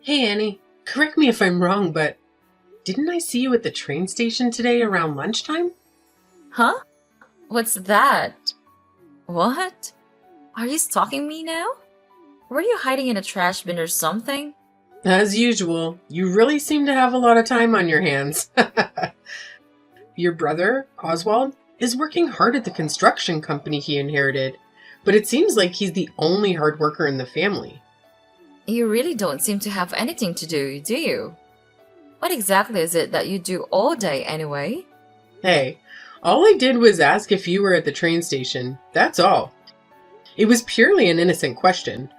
Hey Annie, correct me if I'm wrong, but didn't I see you at the train station today around lunchtime? Huh? What's that? What? Are you stalking me now? Were you hiding in a trash bin or something? As usual, you really seem to have a lot of time on your hands. Your brother, Oswald, is working hard at the construction company he inherited, but it seems like he's the only hard worker in the family. You really don't seem to have anything to do you? What exactly is it that you do all day anyway? Hey, all I did was ask if you were at the train station. That's all. It was purely an innocent question.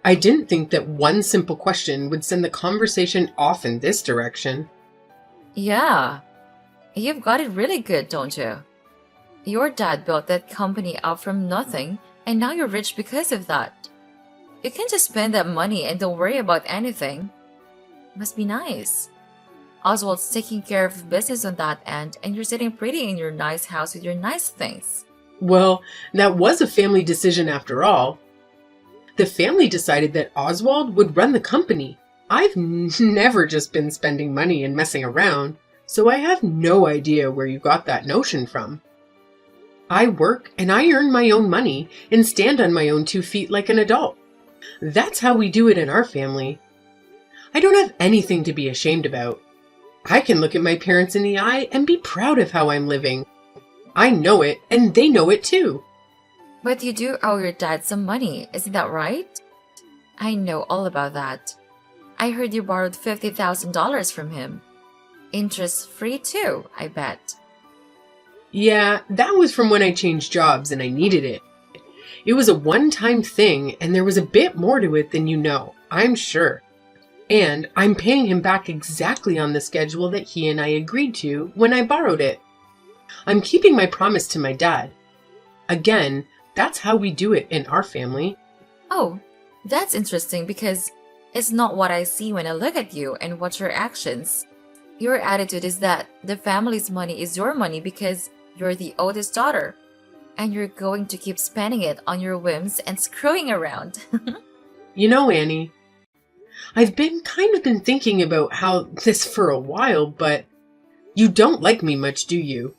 I didn't think that one simple question would send the conversation off in this direction. Yeah, you've got it really good, don't you? Your dad built that company up from nothing, and now you're rich because of that. You can just spend that money and don't worry about anything. Must be nice. Oswald's taking care of business on that end, and you're sitting pretty in your nice house with your nice things. Well, that was a family decision after all. The family decided that Oswald would run the company. I've never just been spending money and messing around, so I have no idea where you got that notion from. I work and I earn my own money and stand on my own 2 feet like an adult. That's how we do it in our family. I don't have anything to be ashamed about. I can look at my parents in the eye and be proud of how I'm living. I know it, and they know it too. But you do owe your dad some money, isn't that right? I know all about that. I heard you borrowed $50,000 from him. Interest free too, I bet. Yeah, that was from when I changed jobs and I needed it. It was a one-time thing, and there was a bit more to it than you know, I'm sure. And I'm paying him back exactly on the schedule that he and I agreed to when I borrowed it. I'm keeping my promise to my dad. Again, that's how we do it in our family. Oh, that's interesting because it's not what I see when I look at you and watch your actions. Your attitude is that the family's money is your money because you're the oldest daughter, and you're going to keep spending it on your whims and screwing around. You know, Annie, I've been thinking about how this for a while, but you don't like me much, do you?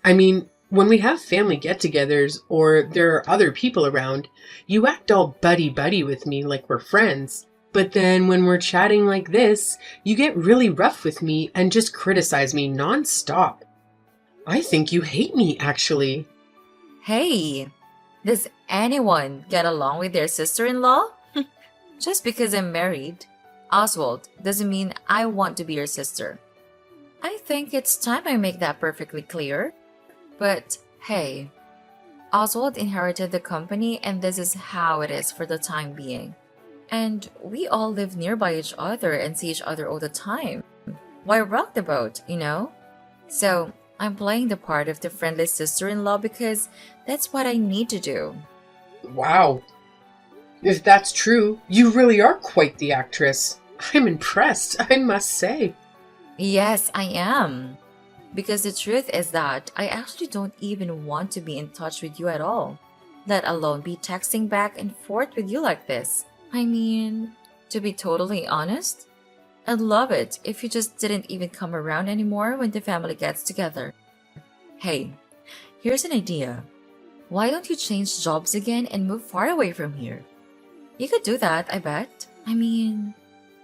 I mean, when we have family get-togethers or there are other people around, you act all buddy-buddy with me like we're friends. But then when we're chatting like this, you get really rough with me and just criticize me nonstop. I think you hate me, actually. Hey, does anyone get along with their sister in law? Just because I'm married, Oswald, doesn't mean I want to be your sister. I think it's time I make that perfectly clear. But hey, Oswald inherited the company, and this is how it is for the time being. And we all live nearby each other and see each other all the time. Why rock the boat, you know? So I'm playing the part of the friendly sister in law because that's what I need to do. Wow. If that's true, you really are quite the actress. I'm impressed, I must say. Yes, I am. Because the truth is that I actually don't even want to be in touch with you at all, let alone be texting back and forth with you like this. I mean, to be totally honest, I'd love it if you just didn't even come around anymore when the family gets together. Hey, here's an idea. Why don't you change jobs again and move far away from here? You could do that, I bet. I mean,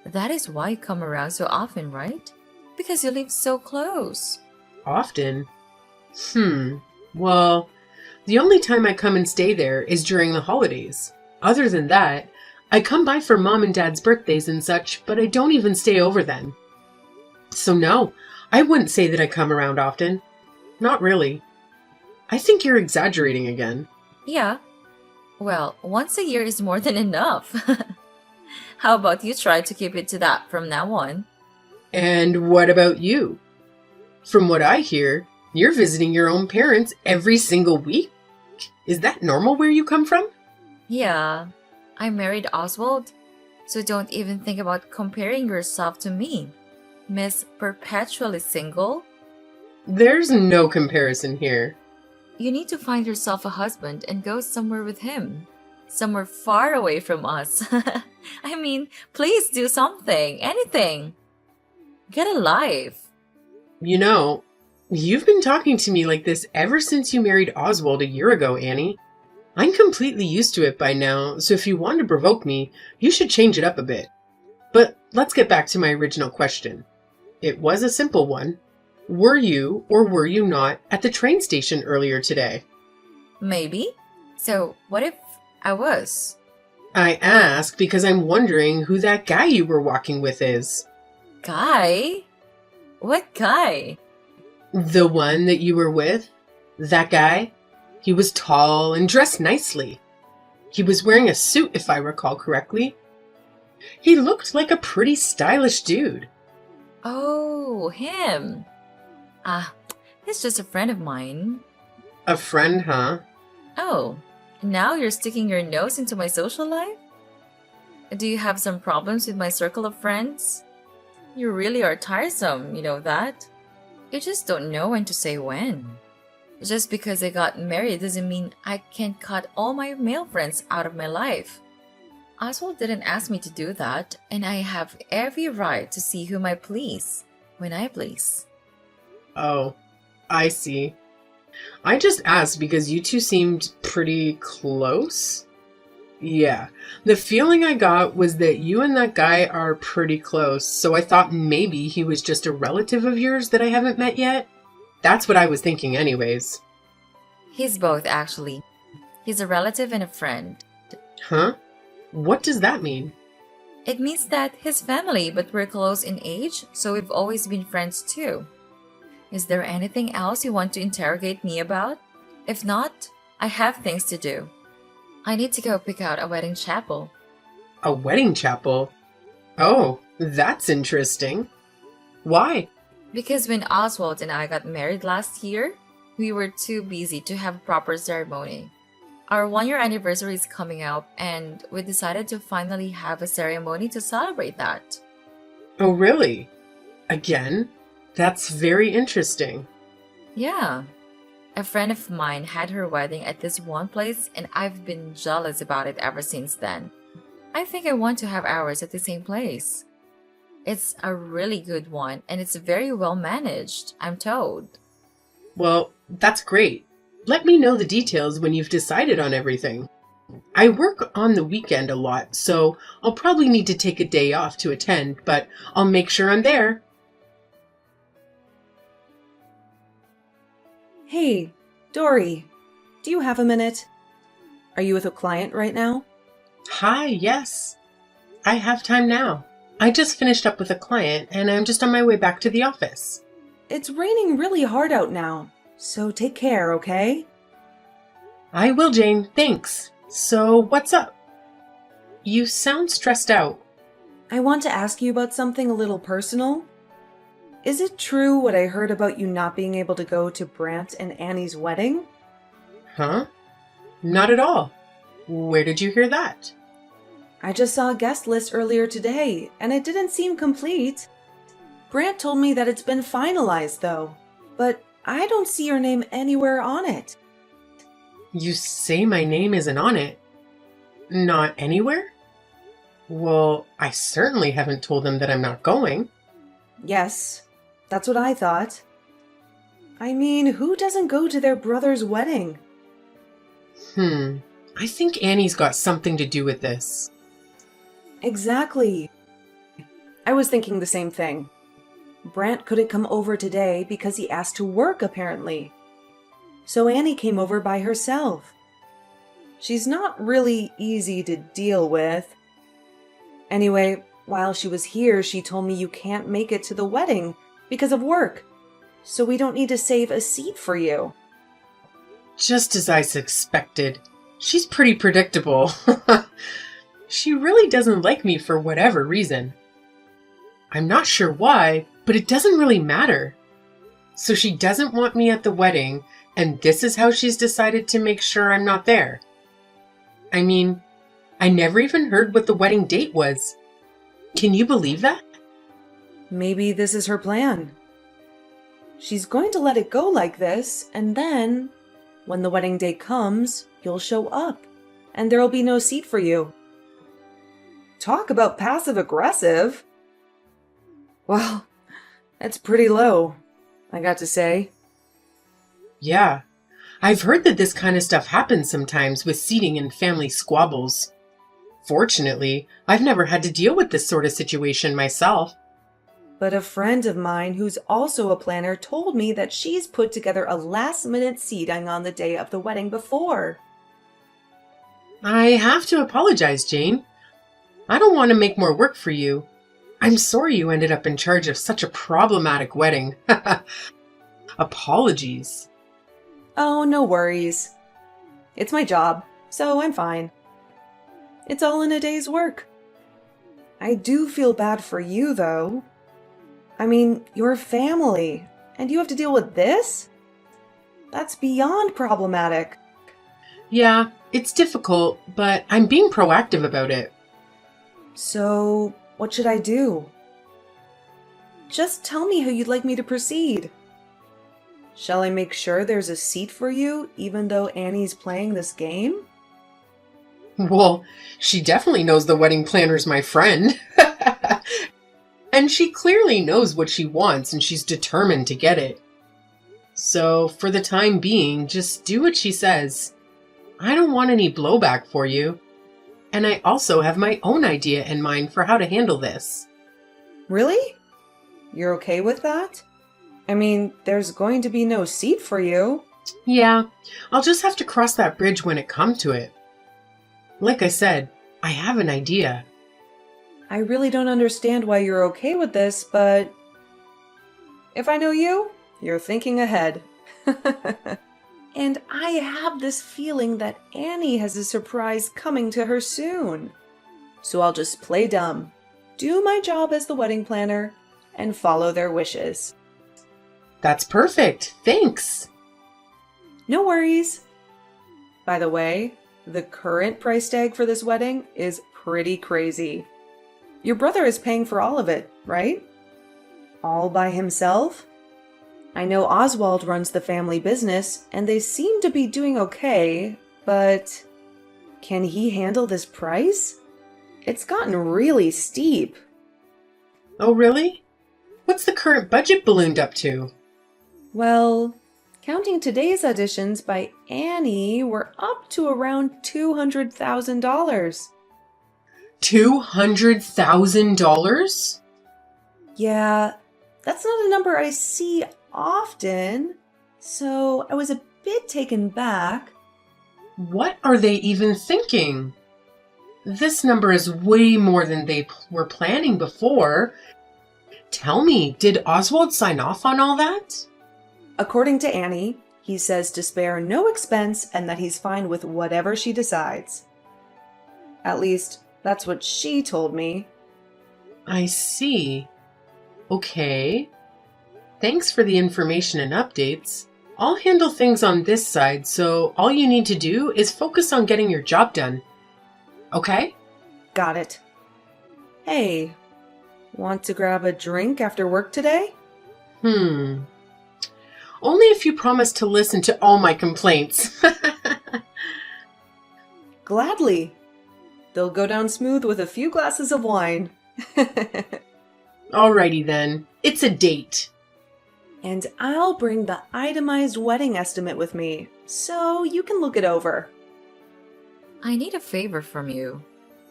that is why you come around so often, right? Because you live so close. Often? Well, the only time I come and stay there is during the holidays. Other than that, I come by for mom and dad's birthdays and such, but I don't even stay over then. So no, I wouldn't say that I come around often. Not really. I think you're exaggerating again. Yeah. Well, once a year is more than enough. How about you try to keep it to that from now on? And what about you? From what I hear, you're visiting your own parents every single week? Is that normal where you come from? Yeah, I married Oswald, so don't even think about comparing yourself to me. Miss Perpetually Single. There's no comparison here. You need to find yourself a husband and go somewhere with him. somewhere far away from us. I mean, please do something, anything. Get a life. You know, you've been talking to me like this ever since you married Oswald a year ago, Annie. I'm completely used to it by now, so if you want to provoke me, you should change it up a bit. But let's get back to my original question. It was a simple one. Were you or were you not at the train station earlier today? Maybe. So, what if I was? I ask because I'm wondering who that guy you were walking with is. Guy? What guy? The one that you were with? That guy? He was tall and dressed nicely. He was wearing a suit, if I recall correctly. He looked like a pretty stylish dude. Oh, him. He's just a friend of mine. A friend, huh? Oh, now you're sticking your nose into my social life? Do you have some problems with my circle of friends? You really are tiresome, you know that? You just don't know when to say when. Just because I got married doesn't mean I can cut all my male friends out of my life. Oswald didn't ask me to do that, and I have every right to see whom I please, when I please. Oh, I see. I just asked because you two seemed pretty close. Yeah, the feeling I got was that you and that guy are pretty close, so I thought maybe he was just a relative of yours that I haven't met yet. That's what I was thinking anyways. He's both, actually. He's a relative and a friend. Huh? What does that mean? It means that his family, but we're close in age, so we've always been friends too. Is there anything else you want to interrogate me about? If not, I have things to do. I need to go pick out a wedding chapel. A wedding chapel? Oh, that's interesting. Why? Because when Oswald and I got married last year, we were too busy to have a proper ceremony. Our 1-year anniversary is coming up, and we decided to finally have a ceremony to celebrate that. Oh, really? Again? That's very interesting. Yeah. A friend of mine had her wedding at this one place, and I've been jealous about it ever since then. I think I want to have ours at the same place. It's a really good one, and it's very well managed, I'm told. Well, that's great. Let me know the details when you've decided on everything. I work on the weekend a lot, so I'll probably need to take a day off to attend, but I'll make sure I'm there. Hey, Dory, do you have a minute? Are you with a client right now? Hi, yes. I have time now. I just finished up with a client, and I'm just on my way back to the office. It's raining really hard out now, so take care, okay? I will, Jane. Thanks. So, what's up? You sound stressed out. I want to ask you about something a little personal. Is it true what I heard about you not being able to go to Brant and Annie's wedding? Huh? Not at all. Where did you hear that? I just saw a guest list earlier today, and it didn't seem complete. Brant told me that it's been finalized, though, but I don't see your name anywhere on it. You say my name isn't on it? Not anywhere? Well, I certainly haven't told them that I'm not going. Yes, that's what I thought. I mean, who doesn't go to their brother's wedding? I think Annie's got something to do with this. Exactly. I was thinking the same thing. Brant couldn't come over today because he asked to work, apparently. So Annie came over by herself. She's not really easy to deal with. Anyway, while she was here, she told me you can't make it to the wedding because of work. So we don't need to save a seat for you. Just as I suspected. She's pretty predictable. She really doesn't like me for whatever reason. I'm not sure why, but it doesn't really matter. So she doesn't want me at the wedding, and this is how she's decided to make sure I'm not there. I mean, I never even heard what the wedding date was. Can you believe that? Maybe this is her plan. She's going to let it go like this, and then, when the wedding day comes, you'll show up. and there'll be no seat for you. Talk about passive-aggressive. Well, that's pretty low, I got to say. Yeah, I've heard that this kind of stuff happens sometimes with seating and family squabbles. Fortunately, I've never had to deal with this sort of situation myself. But a friend of mine who's also a planner told me that she's put together a last-minute seating on the day of the wedding before. I have to apologize, Jane. I don't want to make more work for you. I'm sorry you ended up in charge of such a problematic wedding. Apologies. Oh, no worries. It's my job, so I'm fine. It's all in a day's work. I do feel bad for you, though. I mean, you're family, and you have to deal with this? That's beyond problematic. Yeah, it's difficult, but I'm being proactive about it. So, what should I do? Just tell me how you'd like me to proceed. Shall I make sure there's a seat for you, even though Annie's playing this game? Well, she definitely knows the wedding planner's my friend. And she clearly knows what she wants and she's determined to get it. So, for the time being, just do what she says. I don't want any blowback for you. And I also have my own idea in mind for how to handle this. Really? You're okay with that? I mean, there's going to be no seat for you. Yeah, I'll just have to cross that bridge when it comes to it. Like I said, I have an idea. I really don't understand why you're okay with this, but if I know you, you're thinking ahead. And I have this feeling that Annie has a surprise coming to her soon. So I'll just play dumb, do my job as the wedding planner, and follow their wishes. That's perfect. Thanks. No worries. By the way, the current price tag for this wedding is pretty crazy. Your brother is paying for all of it, right? All by himself? I know Oswald runs the family business, and they seem to be doing okay, but can he handle this price? It's gotten really steep. Oh, really? What's the current budget ballooned up to? Well, counting today's auditions by Annie, we're up to around $200,000. $200,000? Yeah, that's not a number I see often, so I was a bit taken back. What are they even thinking? This number is way more than they were planning before. Tell me, did Oswald sign off on all that? According to Annie, he says to spare no expense and that he's fine with whatever she decides. At least, that's what she told me. I see. Okay. Thanks for the information and updates. I'll handle things on this side, so all you need to do is focus on getting your job done. Okay? Got it. Hey, want to grab a drink after work today? Only if you promise to listen to all my complaints. Gladly. They'll go down smooth with a few glasses of wine. Alrighty then. It's a date. And I'll bring the itemized wedding estimate with me, so you can look it over. I need a favor from you.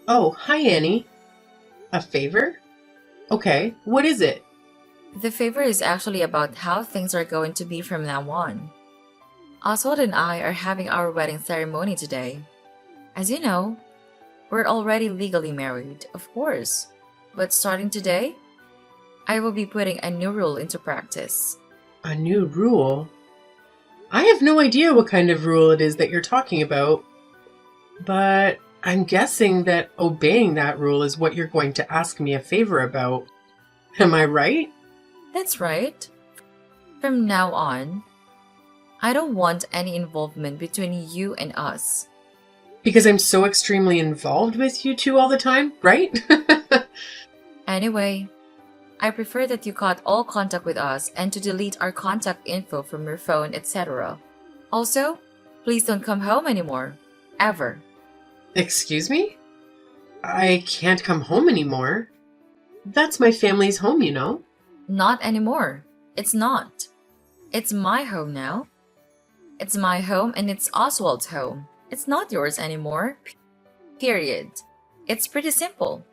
Oh, hi Annie. A favor? Okay, what is it? The favor is actually about how things are going to be from now on. Oswald and I are having our wedding ceremony today. As you know, we're already legally married, of course. But starting today, I will be putting a new rule into practice. A new rule? I have no idea what kind of rule it is that you're talking about. But I'm guessing that obeying that rule is what you're going to ask me a favor about. Am I right? That's right. From now on, I don't want any involvement between you and us. Because I'm so extremely involved with you two all the time, right? Anyway, I prefer that you cut all contact with us and to delete our contact info from your phone, etc. Also, please don't come home anymore. Ever. Excuse me? I can't come home anymore. That's my family's home, you know. Not anymore. It's not. It's my home now. It's my home and it's Oswald's home. It's not yours anymore. Period. It's pretty simple.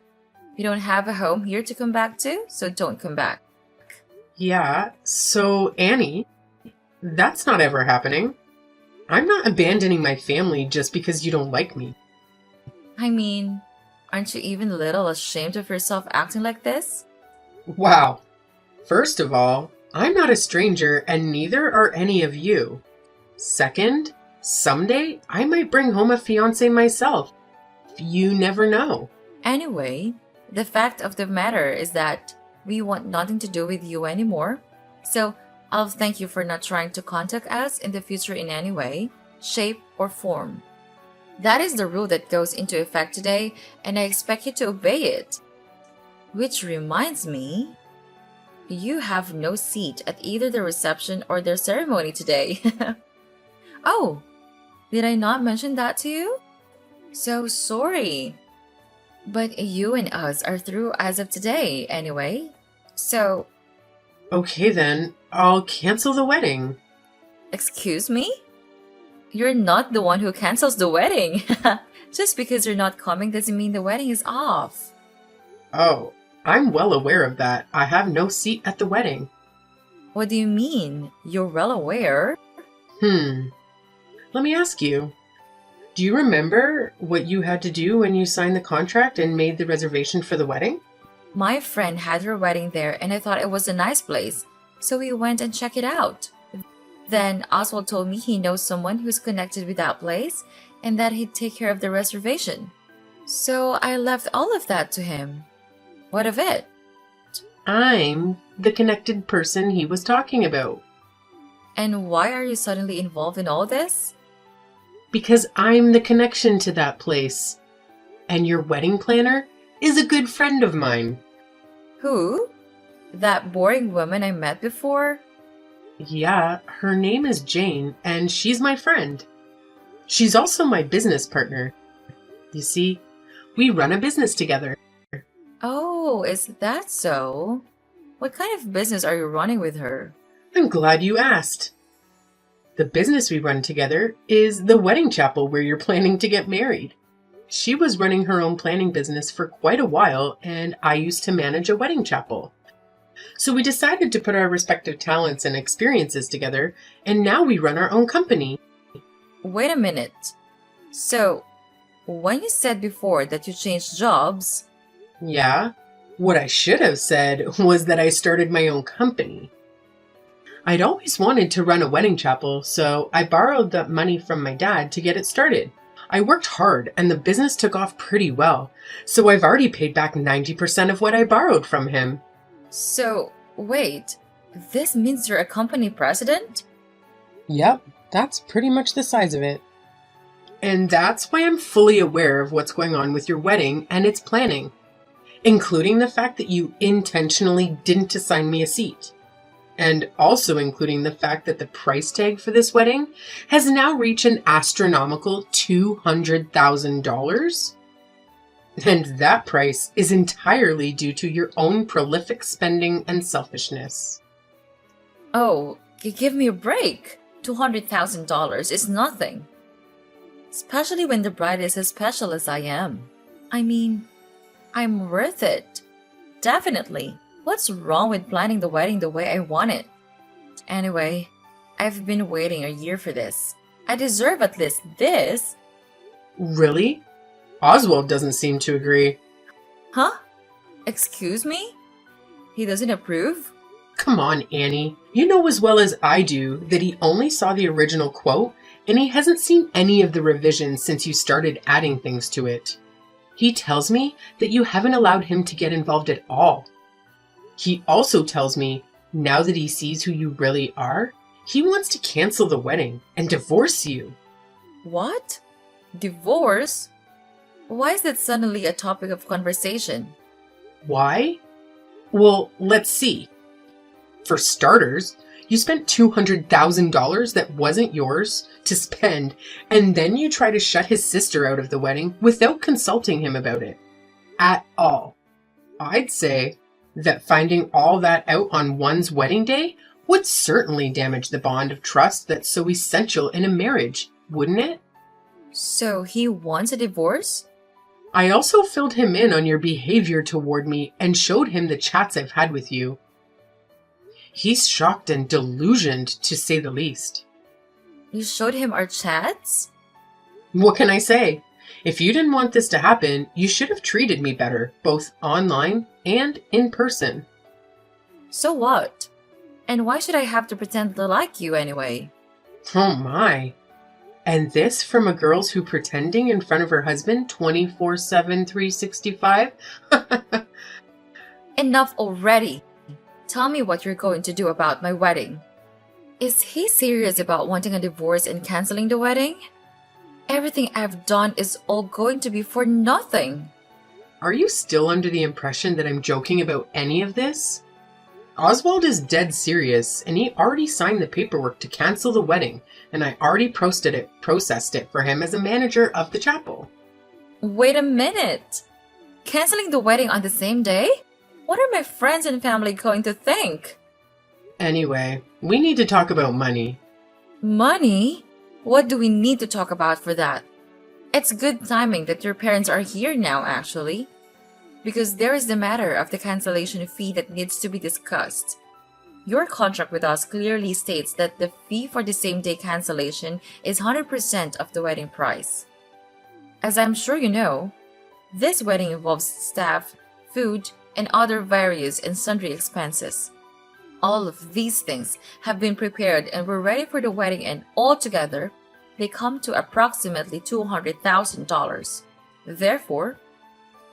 You don't have a home here to come back to, so don't come back. Yeah, so Annie, that's not ever happening. I'm not abandoning my family just because you don't like me. I mean, aren't you even a little ashamed of yourself acting like this? Wow. First of all, I'm not a stranger and neither are any of you. Second, someday I might bring home a fiance myself. You never know. Anyway, the fact of the matter is that we want nothing to do with you anymore. So I'll thank you for not trying to contact us in the future in any way, shape, or form. That is the rule that goes into effect today, and I expect you to obey it. Which reminds me, you have no seat at either the reception or their ceremony today. Oh, did I not mention that to you? So sorry. But you and us are through as of today, anyway. So, Okay then, I'll cancel the wedding. excuse me? You're not the one who cancels the wedding. Just because you're not coming doesn't mean the wedding is off. Oh, I'm well aware of that. I have no seat at the wedding. What do you mean? You're well aware. Let me ask you. Do you remember what you had to do when you signed the contract and made the reservation for the wedding? My friend had her wedding there and I thought it was a nice place, so we went and checked it out. Then Oswald told me he knows someone who's connected with that place and that he'd take care of the reservation. So I left all of that to him. What of it? I'm the connected person he was talking about. And why are you suddenly involved in all this? Because I'm the connection to that place. And your wedding planner is a good friend of mine. Who? That boring woman I met before? Yeah, her name is Jane, and she's my friend. She's also my business partner. You see, we run a business together. Oh, is that so? What kind of business are you running with her? I'm glad you asked. The business we run together is the wedding chapel where you're planning to get married. She was running her own planning business for quite a while, and I used to manage a wedding chapel. So we decided to put our respective talents and experiences together, and now we run our own company. Wait a minute. So, when you said before that you changed jobs, Yeah, what I should have said was that I started my own company. I'd always wanted to run a wedding chapel, so I borrowed the money from my dad to get it started. I worked hard and the business took off pretty well, so I've already paid back 90% of what I borrowed from him. so wait, this means you're a company president? Yep, that's pretty much the size of it. And that's why I'm fully aware of what's going on with your wedding and its planning, including the fact that you intentionally didn't assign me a seat. And also including the fact that the price tag for this wedding has now reached an astronomical $200,000. And that price is entirely due to your own prolific spending and selfishness. Oh, give me a break. $200,000 is nothing. Especially when the bride is as special as I am. I mean, I'm worth it. Definitely. What's wrong with planning the wedding the way I want it? Anyway, I've been waiting a year for this. I deserve at least this. Really? Oswald doesn't seem to agree. Huh? Excuse me? He doesn't approve? Come on, Annie. You know as well as I do that he only saw the original quote and he hasn't seen any of the revisions since you started adding things to it. He tells me that you haven't allowed him to get involved at all. He also tells me, now that he sees who you really are, he wants to cancel the wedding and divorce you. What? Divorce? Why is that suddenly a topic of conversation? Why? Well, let's see. For starters, You spent $200,000 that wasn't yours to spend, and then you try to shut his sister out of the wedding without consulting him about it. At all. I'd say that finding all that out on one's wedding day would certainly damage the bond of trust that's so essential in a marriage, wouldn't it? So he wants a divorce? I also filled him in on your behavior toward me and showed him the chats I've had with you. He's shocked and delusioned, to say the least. You showed him our chats? What can I say? If you didn't want this to happen, you should have treated me better, both online and in person. So what? And why should I have to pretend to like you anyway? Oh my. And this from a girl who's pretending in front of her husband 24/7, 365? Enough already. Tell me what you're going to do about my wedding. Is he serious about wanting a divorce and canceling the wedding? Everything I've done is all going to be for nothing. Are you still under the impression that I'm joking about any of this? Oswald is dead serious, and he already signed the paperwork to cancel the wedding, and I already processed it for him as a manager of the chapel. Wait a minute. Canceling the wedding on the same day? What are my friends and family going to think? Anyway, we need to talk about money. Money? What do we need to talk about for that? It's good timing that your parents are here now, actually. Because there is the matter of the cancellation fee that needs to be discussed. Your contract with us clearly states that the fee for the same-day cancellation is 100% of the wedding price. As I'm sure you know, this wedding involves staff, food, and other various and sundry expenses. All of these things have been prepared and were ready for the wedding, and altogether, they come to approximately $200,000. Therefore,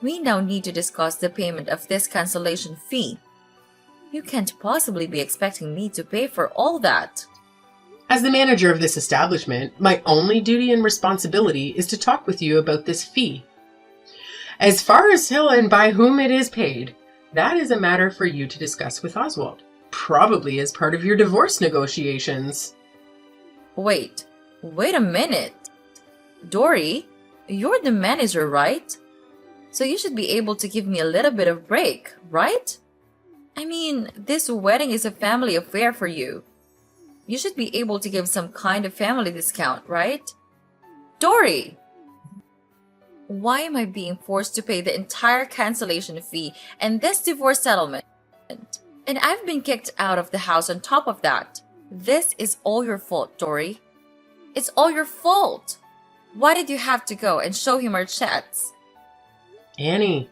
we now need to discuss the payment of this cancellation fee. You can't possibly be expecting me to pay for all that. As the manager of this establishment, my only duty and responsibility is to talk with you about this fee. As far as who and by whom it is paid, that is a matter for you to discuss with Oswald, probably as part of your divorce negotiations. Wait a minute. Dory, you're the manager, right? So you should be able to give me a little bit of break, right? I mean, this wedding is a family affair for you. You should be able to give some kind of family discount, right? Dory! Why am I being forced to pay the entire cancellation fee and this divorce settlement? And I've been kicked out of the house on top of that. This is all your fault, Dory. It's all your fault. Why did you have to go and show him our chats? Annie,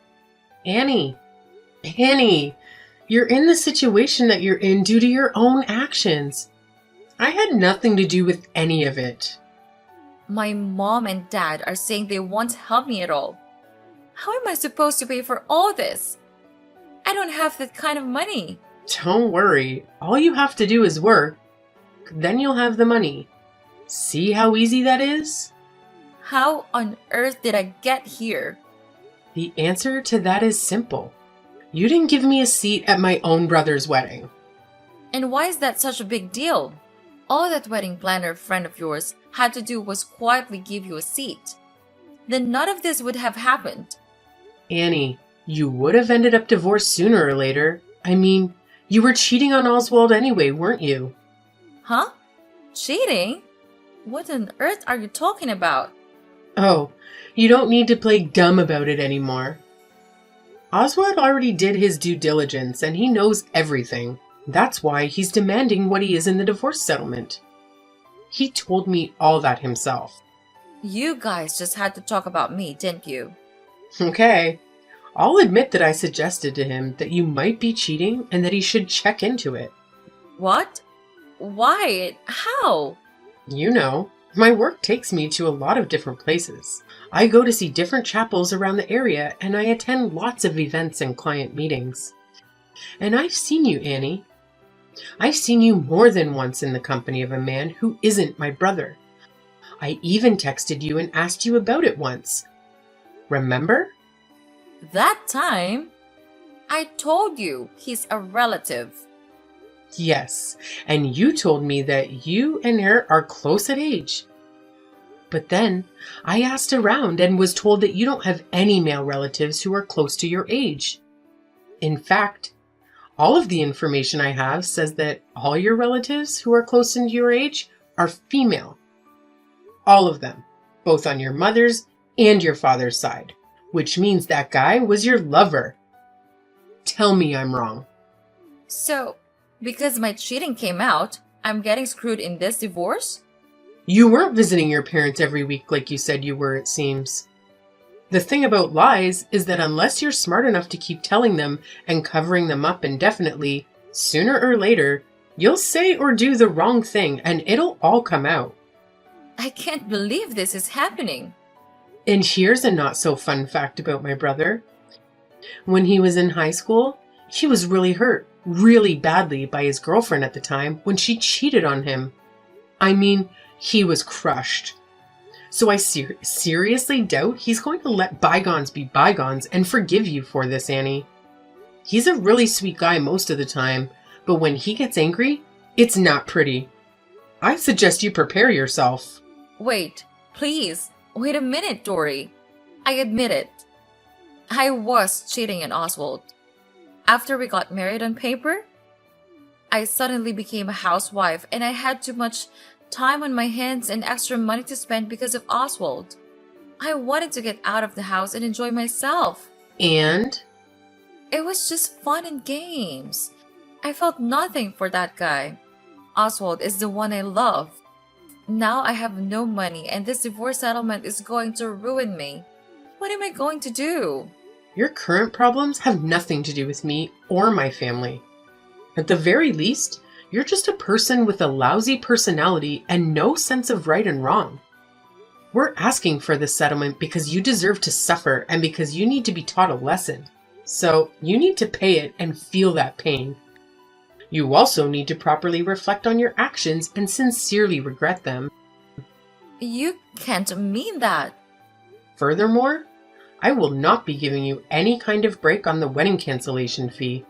you're in the situation that you're in due to your own actions. I had nothing to do with any of it. My mom and dad are saying they won't help me at all. How am I supposed to pay for all this? I don't have that kind of money. Don't worry. All you have to do is work. Then you'll have the money. See how easy that is? How on earth did I get here? The answer to that is simple. You didn't give me a seat at my own brother's wedding. And why is that such a big deal? All that wedding planner friend of yours had to do was quietly give you a seat. Then none of this would have happened. Annie, you would have ended up divorced sooner or later. I mean, you were cheating on Oswald anyway, weren't you? Huh? Cheating? What on earth are you talking about? Oh, you don't need to play dumb about it anymore. Oswald already did his due diligence and he knows everything. That's why he's demanding what he is in the divorce settlement. He told me all that himself. You guys just had to talk about me, didn't you? Okay. I'll admit that I suggested to him that you might be cheating and that he should check into it. What? Why? How? You know, my work takes me to a lot of different places. I go to see different chapels around the area and I attend lots of events and client meetings. And I've seen you, Annie. I've seen you more than once in the company of a man who isn't my brother. I even texted you and asked you about it once. Remember? That time? I told you he's a relative. Yes, and you told me that you and her are close at age. But then I asked around and was told that you don't have any male relatives who are close to your age. In fact, all of the information I have says that all your relatives who are close to your age are female. All of them, both on your mother's and your father's side, which means that guy was your lover. Tell me I'm wrong. So, because my cheating came out, I'm getting screwed in this divorce? You weren't visiting your parents every week like you said you were, it seems. The thing about lies is that unless you're smart enough to keep telling them and covering them up indefinitely, sooner or later, you'll say or do the wrong thing and it'll all come out. I can't believe this is happening. And here's a not so fun fact about my brother. When he was in high school, he was really hurt, really badly by his girlfriend at the time when she cheated on him. I mean, he was crushed. So I seriously doubt he's going to let bygones be bygones and forgive you for this, Annie. He's a really sweet guy most of the time, but when he gets angry, it's not pretty. I suggest you prepare yourself. Wait, please. Wait a minute, Dory. I admit it. I was cheating on Oswald. After we got married on paper, I suddenly became a housewife and I had too much time on my hands and extra money to spend because of Oswald. I wanted to get out of the house and enjoy myself. And? It was just fun and games. I felt nothing for that guy. Oswald is the one I love. Now I have no money and this divorce settlement is going to ruin me. What am I going to do? Your current problems have nothing to do with me or my family. At the very least, you're just a person with a lousy personality and no sense of right and wrong. We're asking for this settlement because you deserve to suffer and because you need to be taught a lesson. So you need to pay it and feel that pain. You also need to properly reflect on your actions and sincerely regret them. You can't mean that. Furthermore, I will not be giving you any kind of break on the wedding cancellation fee.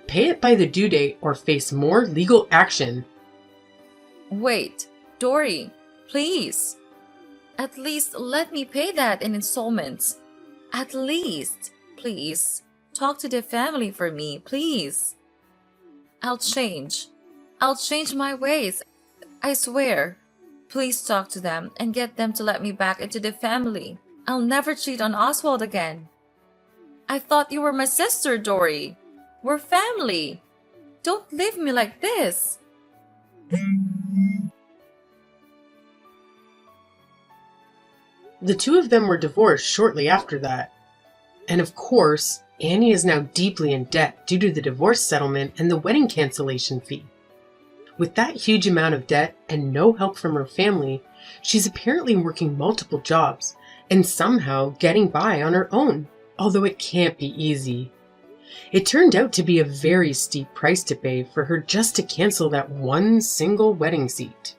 Pay it by the due date or face more legal action. Wait, Dory, please. At least let me pay that in installments. At least, please. Talk to the family for me, please. I'll change. I'll change my ways. I swear. Please talk to them and get them to let me back into the family. I'll never cheat on Oswald again. I thought you were my sister, Dory. We're family. Don't leave me like this. The two of them were divorced shortly after that. And of course, Annie is now deeply in debt due to the divorce settlement and the wedding cancellation fee. With that huge amount of debt and no help from her family, she's apparently working multiple jobs and somehow getting by on her own, although it can't be easy. It turned out to be a very steep price to pay for her just to cancel that one single wedding seat.